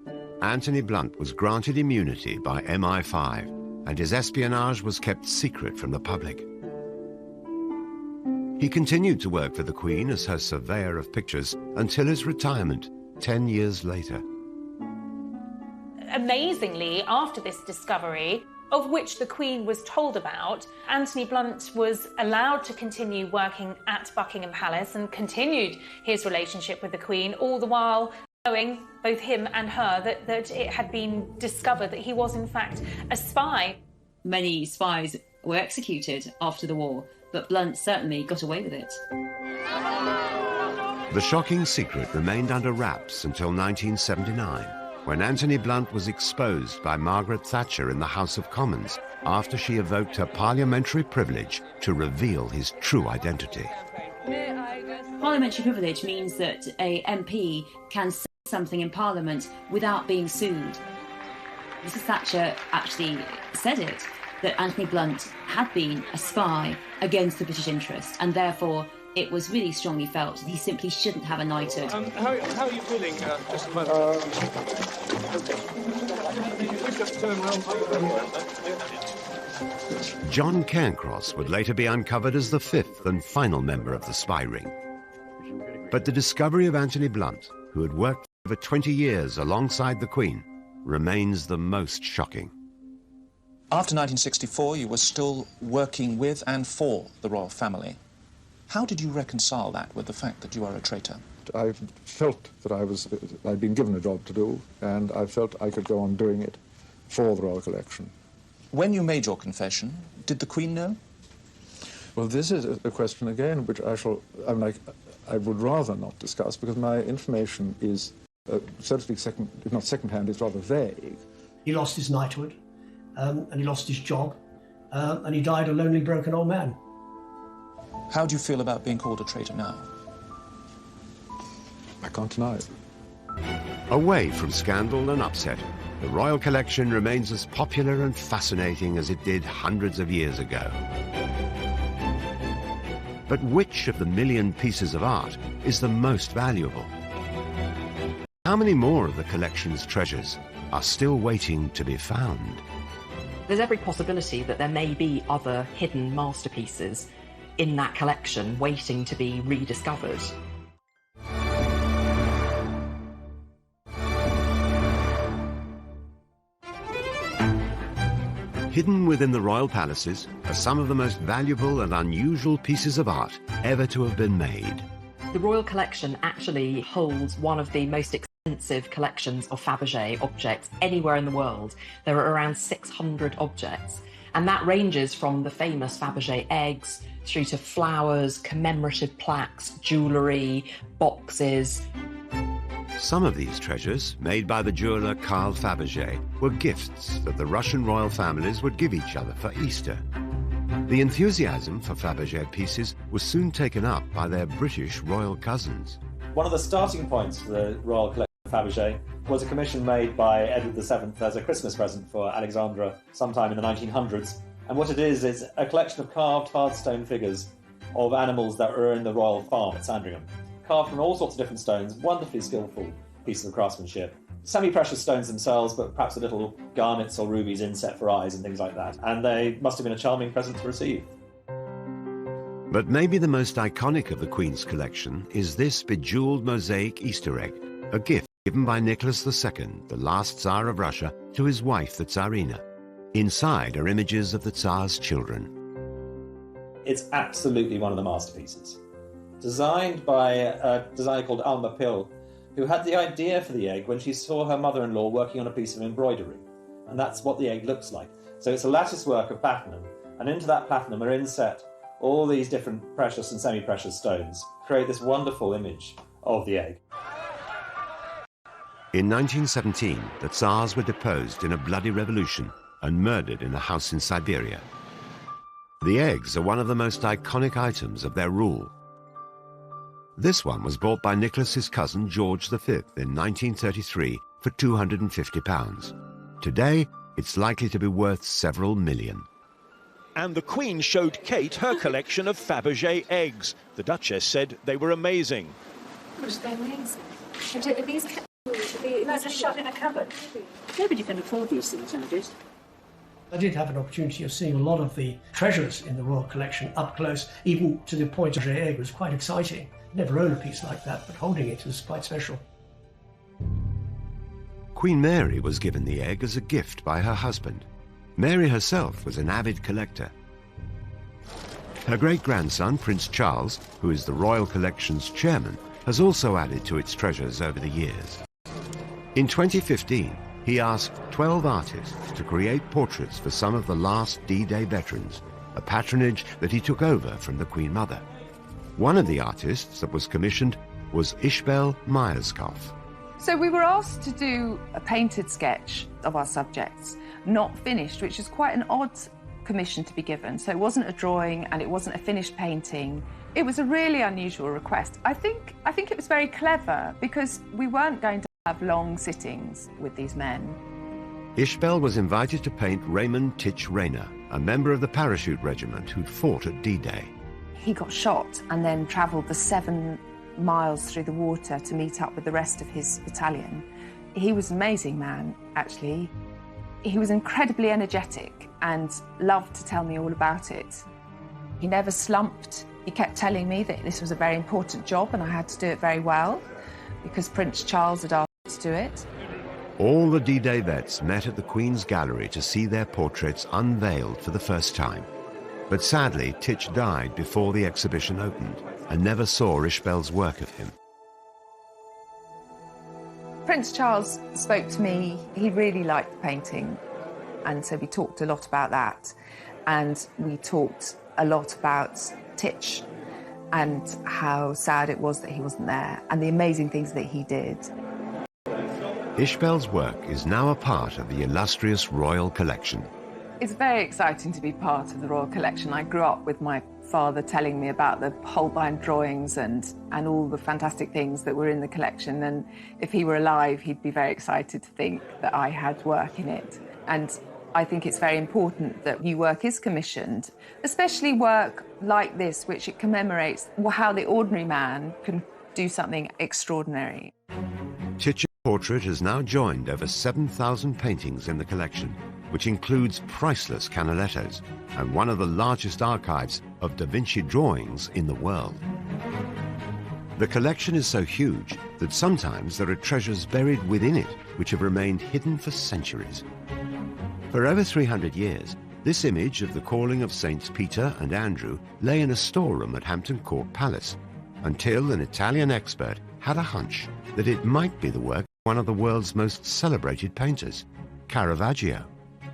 Anthony Blunt was granted immunity by MI5, and his espionage was kept secret from the public. He continued to work for the Queen as her surveyor of pictures until his retirement 10 years later. Amazingly, after this discovery, of which the Queen was told about, Anthony Blunt was allowed to continue working at Buckingham Palace and continued his relationship with the Queen, all the while knowing, both him and her, that it had been discovered that he was in fact a spy. Many spies were executed after the war, but Blunt certainly got away with it. The shocking secret remained under wraps until 1979, when Anthony Blunt was exposed by Margaret Thatcher in the House of Commons after she evoked her parliamentary privilege to reveal his true identity. Parliamentary privilege means that a MP can say something in Parliament without being sued. Mrs. Thatcher actually said it, that Anthony Blunt had been a spy against the British interest, and therefore it was really strongly felt that he simply shouldn't have a knighthood. How are you feeling just a moment? Just turn around. John Cairncross would later be uncovered as the 5th and final member of the spy ring. But the discovery of Anthony Blunt, who had worked for over 20 years alongside the Queen, remains the most shocking. After 1964, you were still working with and for the royal family. How did you reconcile that with the fact that you are a traitor? I felt that I'd been given a job to do, and I felt I could go on doing it for the royal collection. When you made your confession, did the Queen know? Well, this is a question again which I would rather not discuss, because my information is, so to speak, if not second-hand, it's rather vague. He lost his knighthood, and he lost his job, and he died a lonely, broken old man. How do you feel about being called a traitor now? I can't deny it. Away from scandal and upset, the royal collection remains as popular and fascinating as it did hundreds of years ago. But which of the million pieces of art is the most valuable? How many more of the collection's treasures are still waiting to be found? There's every possibility that there may be other hidden masterpieces in that collection waiting to be rediscovered. Hidden within the royal palaces are some of the most valuable and unusual pieces of art ever to have been made. The royal collection actually holds one of the most extensive collections of Faberge objects anywhere in the world. There are around 600 objects, and that ranges from the famous Faberge eggs through to flowers, commemorative plaques, jewellery, boxes. Some of these treasures, made by the jeweller Carl Faberge, were gifts that the Russian royal families would give each other for Easter. The enthusiasm for Faberge pieces was soon taken up by their British royal cousins. One of the starting points for the Royal Collection of Faberge was a commission made by Edward VII as a Christmas present for Alexandra sometime in the 1900s. And what it is a collection of carved hard stone figures of animals that were in the royal farm at Sandringham. Carved from all sorts of different stones, wonderfully skillful pieces of craftsmanship. Semi-precious stones themselves, but perhaps a little garnets or rubies inset for eyes and things like that. And they must have been a charming present to receive. But maybe the most iconic of the Queen's collection is this bejewelled mosaic Easter egg, a gift given by Nicholas II, the last Tsar of Russia, to his wife, the Tsarina. Inside are images of the Tsar's children. It's absolutely one of the masterpieces. Designed by a designer called Alma Pill, who had the idea for the egg when she saw her mother-in-law working on a piece of embroidery. And that's what the egg looks like. So it's a lattice work of platinum, and into that platinum are inset all these different precious and semi-precious stones, create this wonderful image of the egg. In 1917, the Tsars were deposed in a bloody revolution and murdered in a house in Siberia. The eggs are one of the most iconic items of their rule. This one was bought by Nicholas's cousin George V in 1933 for £250. Today, it's likely to be worth several million. And the Queen showed Kate her collection of Faberge eggs. The Duchess said they were amazing. They're amazing. These are shut in a cupboard. Nobody can afford these things nowadays. I did have an opportunity of seeing a lot of the treasures in the Royal Collection up close, even to the point of the egg was quite exciting. Never owned a piece like that, but holding it was quite special. Queen Mary was given the egg as a gift by her husband. Mary herself was an avid collector. Her great-grandson, Prince Charles, who is the Royal Collection's chairman, has also added to its treasures over the years. In 2015, he asked 12 artists to create portraits for some of the last D-Day veterans, a patronage that he took over from the Queen Mother. One of the artists that was commissioned was Ishbel Myerscough. So we were asked to do a painted sketch of our subjects, not finished, which is quite an odd commission to be given. So it wasn't a drawing and it wasn't a finished painting. It was a really unusual request. I think it was very clever because we weren't going to have long sittings with these men. Ishbel was invited to paint Raymond Titch Rayner, a member of the parachute regiment who'd fought at D-Day. He got shot and then travelled the 7 miles through the water to meet up with the rest of his battalion. He was an amazing man, actually. He was incredibly energetic and loved to tell me all about it. He never slumped. He kept telling me that this was a very important job and I had to do it very well because Prince Charles had asked me to do it. All the D-Day vets met at the Queen's Gallery to see their portraits unveiled for the first time. But sadly, Titch died before the exhibition opened and never saw Ishbel's work of him. Prince Charles spoke to me. He really liked the painting, and so we talked a lot about that. And we talked a lot about Titch and how sad it was that he wasn't there and the amazing things that he did. Ishbel's work is now a part of the illustrious Royal Collection. It's very exciting to be part of the Royal Collection. I grew up with my father telling me about the Holbein drawings and all the fantastic things that were in the collection. And if he were alive, he'd be very excited to think that I had work in it. And I think it's very important that new work is commissioned, especially work like this, which it commemorates how the ordinary man can do something extraordinary. Titch's portrait has now joined over 7,000 paintings in the collection, which includes priceless Canalettos and one of the largest archives of Da Vinci drawings in the world. The collection is so huge that sometimes there are treasures buried within it which have remained hidden for centuries. For over 300 years, this image of the calling of Saints Peter and Andrew lay in a storeroom at Hampton Court Palace, until an Italian expert had a hunch that it might be the work one of the world's most celebrated painters, Caravaggio.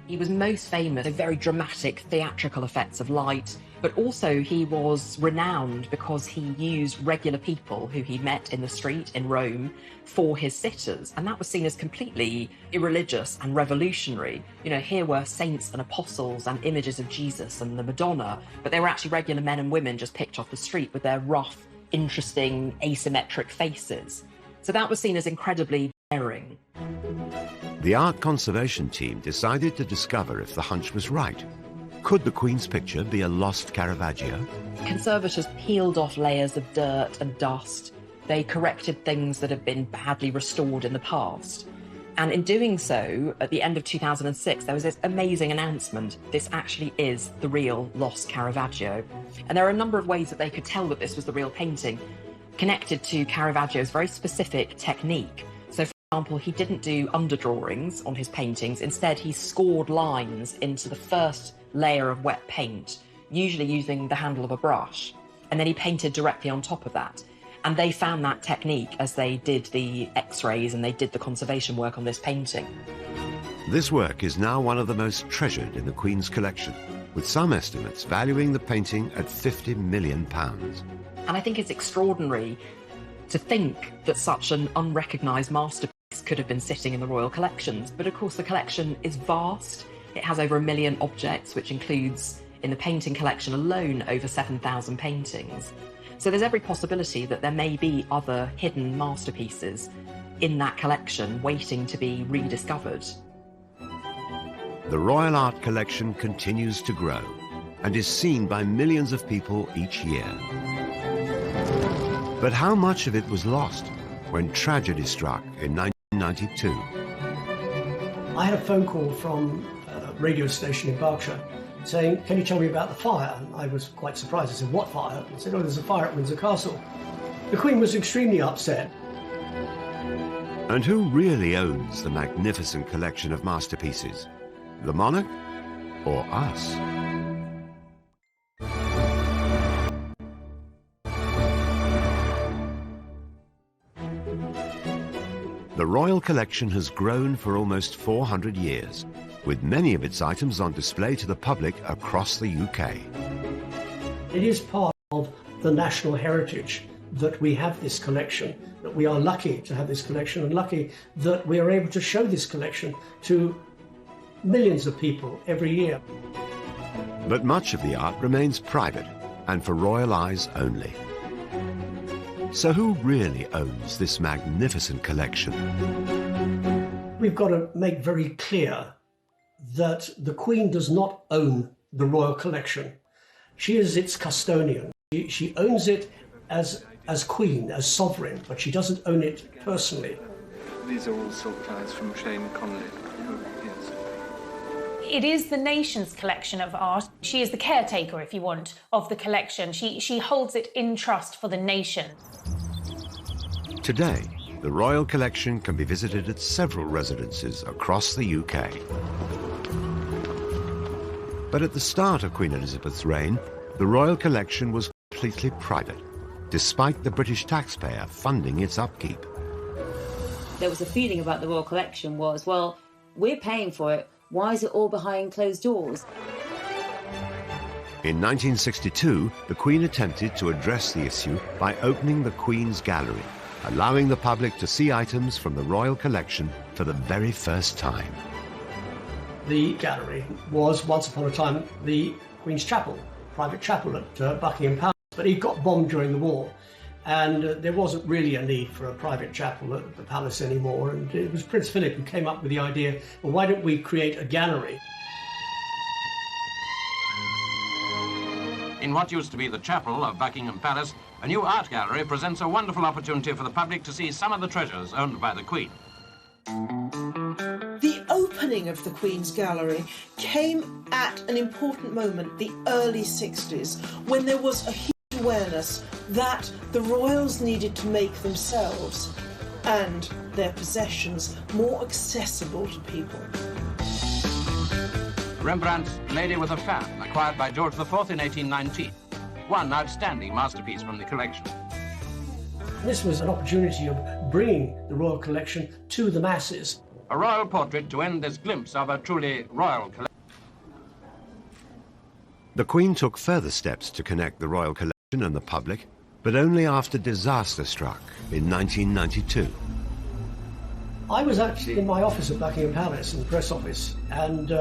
He was most famous for very dramatic theatrical effects of light, but also he was renowned because he used regular people who he met in the street in Rome for his sitters, and that was seen as completely irreligious and revolutionary. You know, here were saints and apostles and images of Jesus and the Madonna, but they were actually regular men and women just picked off the street with their rough, interesting, asymmetric faces. So that was seen as incredibly daring. The art conservation team decided to discover if the hunch was right. Could the Queen's picture be a lost Caravaggio? Conservators peeled off layers of dirt and dust. They corrected things that had been badly restored in the past. And in doing so, at the end of 2006, there was this amazing announcement. This actually is the real lost Caravaggio. And there are a number of ways that they could tell that this was the real painting, connected to Caravaggio's very specific technique. So, for example, he didn't do underdrawings on his paintings. Instead, he scored lines into the first layer of wet paint, usually using the handle of a brush. And then he painted directly on top of that. And they found that technique as they did the X-rays and they did the conservation work on this painting. This work is now one of the most treasured in the Queen's collection, with some estimates valuing the painting at £50 million. And I think it's extraordinary to think that such an unrecognised masterpiece could have been sitting in the royal collections. But of course the collection is vast. It has over 1 million objects, which includes, in the painting collection alone, over 7,000 paintings. So there's every possibility that there may be other hidden masterpieces in that collection waiting to be rediscovered. The Royal Art Collection continues to grow and is seen by millions of people each year. But how much of it was lost when tragedy struck in 1992? I had a phone call from a radio station in Berkshire saying, "Can you tell me about the fire?" And I was quite surprised. I said, "What fire?" I said, "Oh, there's a fire at Windsor Castle." The Queen was extremely upset. And who really owns the magnificent collection of masterpieces? The monarch or us? The Royal Collection has grown for almost 400 years, with many of its items on display to the public across the UK. It is part of the national heritage that we have this collection, that we are lucky to have this collection and lucky that we are able to show this collection to millions of people every year. But much of the art remains private and for royal eyes only. So who really owns this magnificent collection? We've got to make very clear that the Queen does not own the royal collection. She is its custodian. She owns it as Queen, as sovereign, but she doesn't own it personally. These are all silk ties from Shane Connolly. Yes. It is the nation's collection of art. She is the caretaker, if you want, of the collection. She holds it in trust for the nation. Today, the Royal Collection can be visited at several residences across the UK. But at the start of Queen Elizabeth's reign, the Royal Collection was completely private, despite the British taxpayer funding its upkeep. There was a feeling about the Royal Collection was, well, we're paying for it, why is it all behind closed doors? In 1962, the Queen attempted to address the issue by opening the Queen's Gallery, allowing the public to see items from the Royal Collection for the very first time. The gallery was once upon a time the Queen's Chapel, private chapel at Buckingham Palace, but it got bombed during the war, and there wasn't really a need for a private chapel at the palace anymore, and it was Prince Philip who came up with the idea, well, why don't we create a gallery? In what used to be the chapel of Buckingham Palace, a new art gallery presents a wonderful opportunity for the public to see some of the treasures owned by the Queen. The opening of the Queen's Gallery came at an important moment, the early 60s, when there was a huge awareness that the royals needed to make themselves and their possessions more accessible to people. Rembrandt's Lady with a Fan, acquired by George IV in 1819. One outstanding masterpiece from the collection. This was an opportunity of bringing the royal collection to the masses. A royal portrait to end this glimpse of a truly royal collection. The Queen took further steps to connect the royal collection and the public, but only after disaster struck in 1992. I was actually in my office at Buckingham Palace, in the press office, and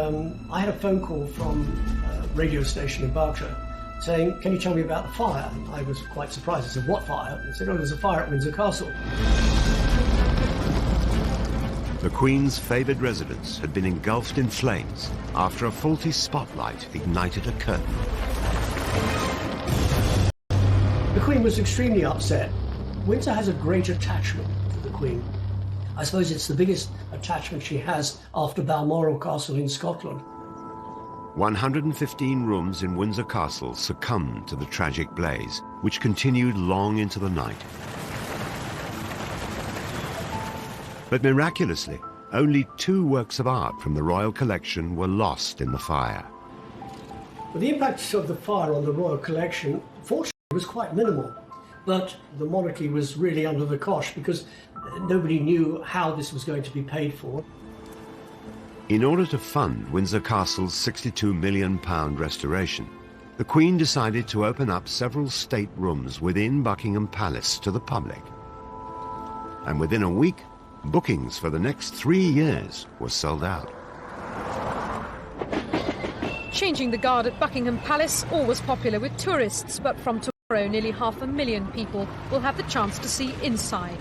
I had a phone call from a radio station in Berkshire saying, "Can you tell me about the fire?" And I was quite surprised. I said, "What fire?" They said, "Oh, there's a fire at Windsor Castle." The Queen's favoured residence had been engulfed in flames after a faulty spotlight ignited a curtain. The Queen was extremely upset. Windsor has a great attachment to the Queen. I suppose it's the biggest attachment she has after Balmoral Castle in Scotland. 115 rooms in Windsor Castle succumbed to the tragic blaze, which continued long into the night. But miraculously, only 2 works of art from the royal collection were lost in the fire. But the impact of the fire on the royal collection, fortunately, was quite minimal. But the monarchy was really under the cosh because nobody knew how this was going to be paid for. In order to fund Windsor Castle's £62 million restoration, the Queen decided to open up several state rooms within Buckingham Palace to the public. And within a week, bookings for the next 3 years were sold out. Changing the guard at Buckingham Palace, always popular with tourists, but from tomorrow nearly 500,000 people will have the chance to see inside.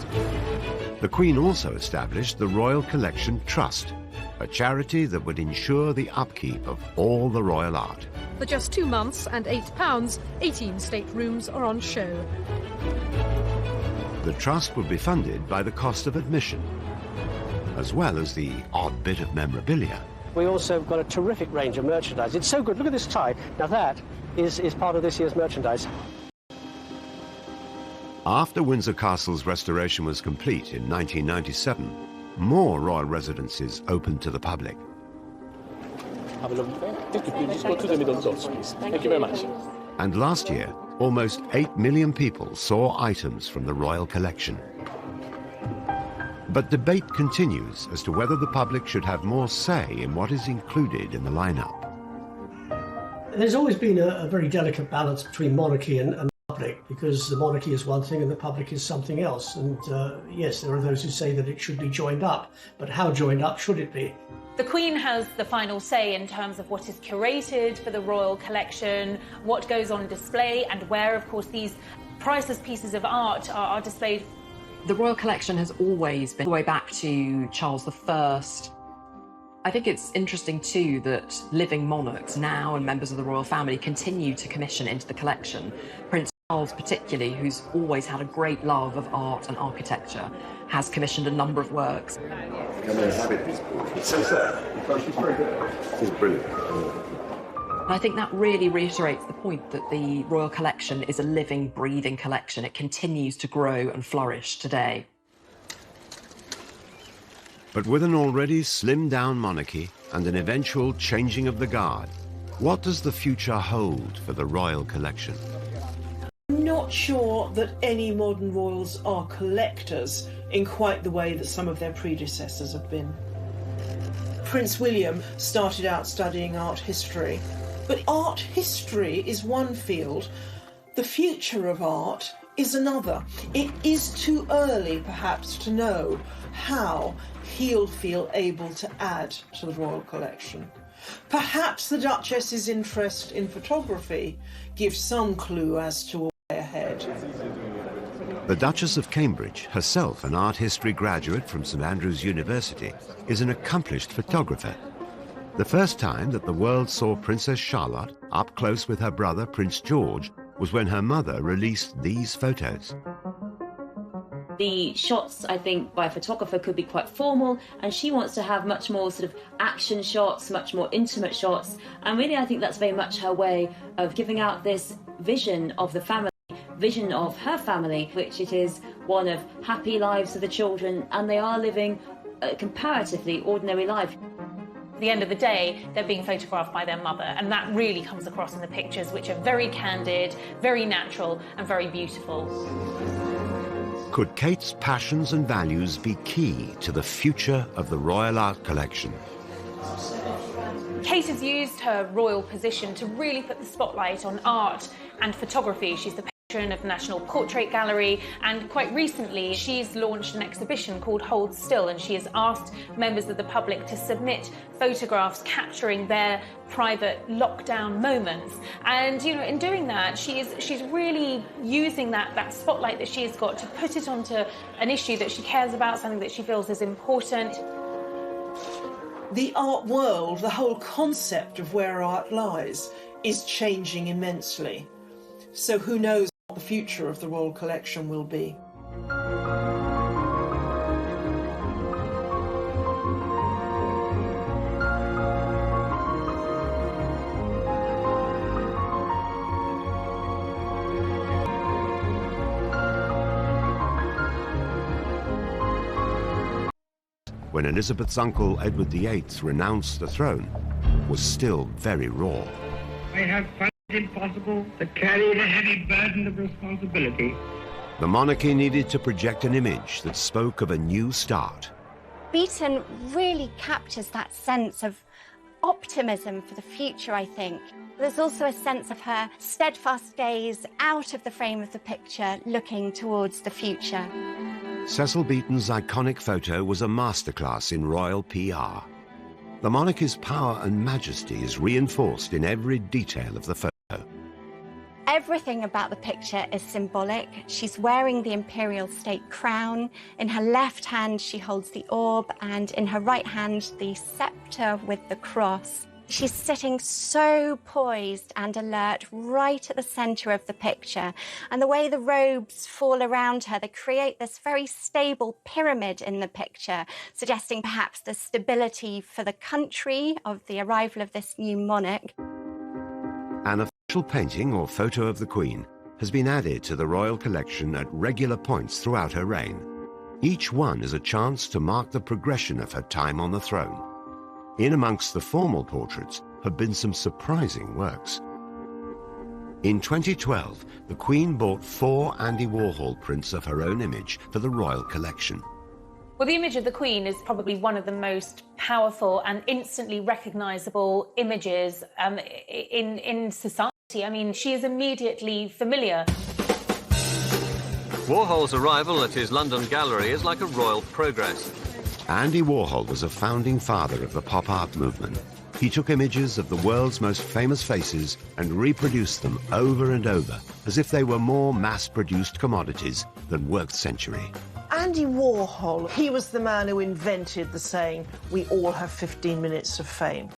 The Queen also established the Royal Collection Trust, a charity that would ensure the upkeep of all the royal art. For just 2 months and £8, 18 state rooms are on show. The trust would be funded by the cost of admission, as well as the odd bit of memorabilia. We also got a terrific range of merchandise. It's so good. Look at this tie. Now that is part of this year's merchandise. After Windsor Castle's restoration was complete in 1997, more royal residences opened to the public. Have a lovely day. Thank you. Just go to the middle doors, please. Thank you very much. And last year, almost 8 million people saw items from the royal collection. But debate continues as to whether the public should have more say in what is included in the lineup. There's always been a very delicate balance between monarchy and public, because the monarchy is one thing and the public is something else. And yes, there are those who say that it should be joined up, but how joined up should it be? The Queen has the final say in terms of what is curated for the royal collection, what goes on display, and where, of course, these priceless pieces of art are displayed. The royal collection has always been all the way back to Charles I. I think it's interesting too that living monarchs now and members of the royal family continue to commission into the collection. Prince Charles particularly, who's always had a great love of art and architecture, has commissioned a number of works. Come and inhabit these portraits. She's very good. She's brilliant. And I think that really reiterates the point that the royal collection is a living, breathing collection. It continues to grow and flourish today. But with an already slimmed-down monarchy and an eventual changing of the guard, what does the future hold for the royal collection? I'm not sure that any modern royals are collectors in quite the way that some of their predecessors have been. Prince William started out studying art history, but art history is one field. The future of art is another. It is too early, perhaps, to know how he'll feel able to add to the royal collection. Perhaps the Duchess's interest in photography gives some clue as to a way ahead. The Duchess of Cambridge, herself an art history graduate from St Andrews University, is an accomplished photographer. The first time that the world saw Princess Charlotte up close with her brother Prince George was when her mother released these photos. The shots, I think, by a photographer could be quite formal, and she wants to have much more sort of action shots, much more intimate shots, and really I think that's very much her way of giving out this vision of the family, vision of her family, which it is one of happy lives for the children, and they are living a comparatively ordinary life. At the end of the day, they're being photographed by their mother, and that really comes across in the pictures, which are very candid, very natural, and very beautiful. Could Kate's passions and values be key to the future of the Royal Art Collection? Kate has used her royal position to really put the spotlight on art and photography. She's the patron of the National Portrait Gallery, and quite recently she's launched an exhibition called Hold Still, and she has asked members of the public to submit photographs capturing their private lockdown moments. And you know, in doing that, she's really using that spotlight that she's got to put it onto an issue that she cares about, something that she feels is important. The art world, the whole concept of where art lies, is changing immensely. So who knows what the future of the Royal Collection will be. When Elizabeth's uncle Edward VIII renounced the throne, was still very raw. I have found it impossible to carry the heavy burden of responsibility. The monarchy needed to project an image that spoke of a new start. Beaton really captures that sense of optimism for the future, I think. There's also a sense of her steadfast gaze out of the frame of the picture, looking towards the future. Cecil Beaton's iconic photo was a masterclass in royal PR. The monarchy's power and majesty is reinforced in every detail of the photo. Everything about the picture is symbolic. She's wearing the imperial state crown. In her left hand, she holds the orb, and in her right hand, the scepter with the cross. She's sitting so poised and alert right at the centre of the picture. And the way the robes fall around her, they create this very stable pyramid in the picture, suggesting perhaps the stability for the country of the arrival of this new monarch. An official painting or photo of the Queen has been added to the royal collection at regular points throughout her reign. Each one is a chance to mark the progression of her time on the throne. In amongst the formal portraits have been some surprising works. In 2012, the Queen bought 4 Andy Warhol prints of her own image for the royal collection. Well, the image of the Queen is probably one of the most powerful and instantly recognisable images in society. I mean, she is immediately familiar. Warhol's arrival at his London gallery is like a royal progress. Andy Warhol was a founding father of the pop art movement. He took images of the world's most famous faces and reproduced them over and over, as if they were more mass-produced commodities than worked century. Andy Warhol, he was the man who invented the saying, "We all have 15 minutes of fame."